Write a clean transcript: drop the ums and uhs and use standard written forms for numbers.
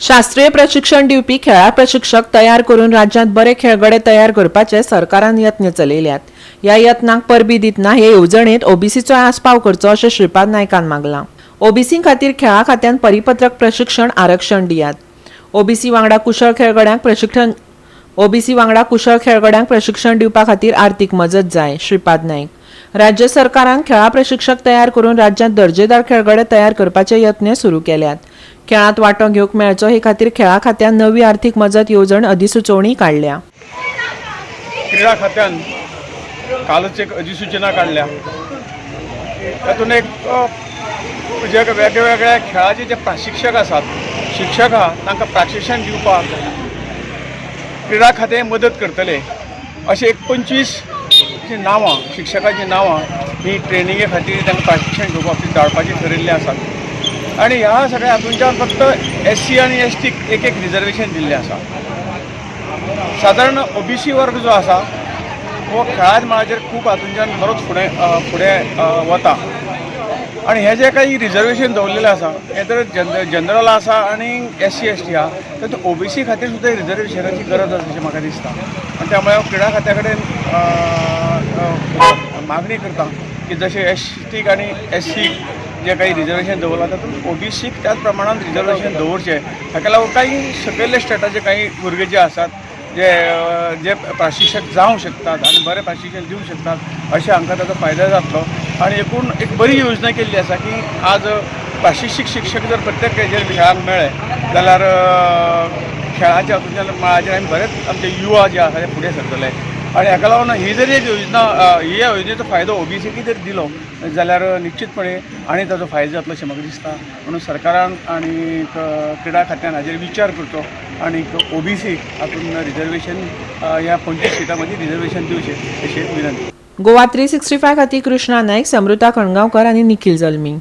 शास्त्रीय प्रशिक्षण दिवपी खेळा प्रशिक्षक तयार करून राज्यात बरे खेळगडे तयार करपाचे सरकारान यत्न चलयल्यात। ह्या यत्नाक परबी दितना हे येवजणेत ओबीसीचो आस्पाव करचो अशें श्रीपाद नायकान मागलां। ओबीसी खातीर खेळा खात्यान परिपत्रक प्रशिक्षण आरक्षण दियात। ओबीसी वांगडा कुशळ खेळगड्यांक प्रशिक्षण दिवपा खातीर आर्थीक मजत जाय। श्रीपाद नायक राज्य सरकारान खेळा प्रशिक्षक तयार करून राज्यांत दर्जेदार खेळगडे तयार करपाचे यत्न सुरू केल्यात। खेळांत वांटो घेवंक मेळचो हे खातीर खेळा खात्यान नवी आर्थीक मजत येवजण अधिसुचोवणी काडल्या। क्रीडा खात्यान कालच एक अधिसूचना काढल्या। तातूंत एक जे वेगवेगळ्या खेळाचे जे प्रशिक्षक आसात, शिक्षक आहा तांकां प्रशिक्षण दिवपाक क्रीडा खातें मदत करतले अशें एक 25 नांवां शिक्षकांची नांवां ही ट्रेनिंगे खातीर तांकां प्रशिक्षण घेवपाक धाडपाची ठरयिल्लें आसात। आनी ह्या सगळ्या हातूंच्यान फक्त SC आनी ST एक रिजर्वेशन दिल्लें आसा। सादारण OBC वर्ग जो आसा हो खेळाच्या मळाचेर खूब हातूंच्यान बरोच फुडें वता। आनी हे जे काही रिजर्वेशन दवरलेलें आसा हे तर जनरल आसा आनी SC ST आहा, तातूंत OBC खातीर सुद्दां रिजर्वेशनाची गरज आसा अशें म्हाका दिसता। आनी त्यामुळे हांव क्रीडा खात्या कडेन मागणी करता की जशें ST आनी SC जे काही रिजर्वेशन दवरला तातूंत OBCक त्याच प्रमाणात रिजर्वेशन दवरचें। हाका लागून काही सकयल्ले स्टेटाचे काही भुरगे जे आसात जे प्रशिक्षक जावंक शकतात आनी बरें प्रशिक्षण दिवंक शकतात अशें हांकां ताचो फायदो जातलो। आनी एकूण एक बरी योजना केल्ली आसा की आज प्रशिक्षक शिक्षक जर प्रत्येक हेजेर खेळांक मेळ्ळे जाल्यार खेळाच्या हातूंतल्यान मळाचेर आमी बरेच आमचे युवा जे आसा ते फुडें सरतले। आनी हाका लागून ही जर एक योजना ह्या योजनेचो फायदो OBCक जर दिलो जाल्यार निश्चितपणे आनी ताचो फायदो जातलो अशें म्हाका दिसता। म्हणून सरकारान आनी क्रीडा खात्यान हाजेर विचार करचो आनी OBC हातूंत रिजर्वेशन ह्या 25 सिटां मदीं रिजर्वेशन दिवचें अशी विनंती। गोवा 365 खातीर कृष्णा नायक, समृता कणगांवकर आनी निखिल जल्मी।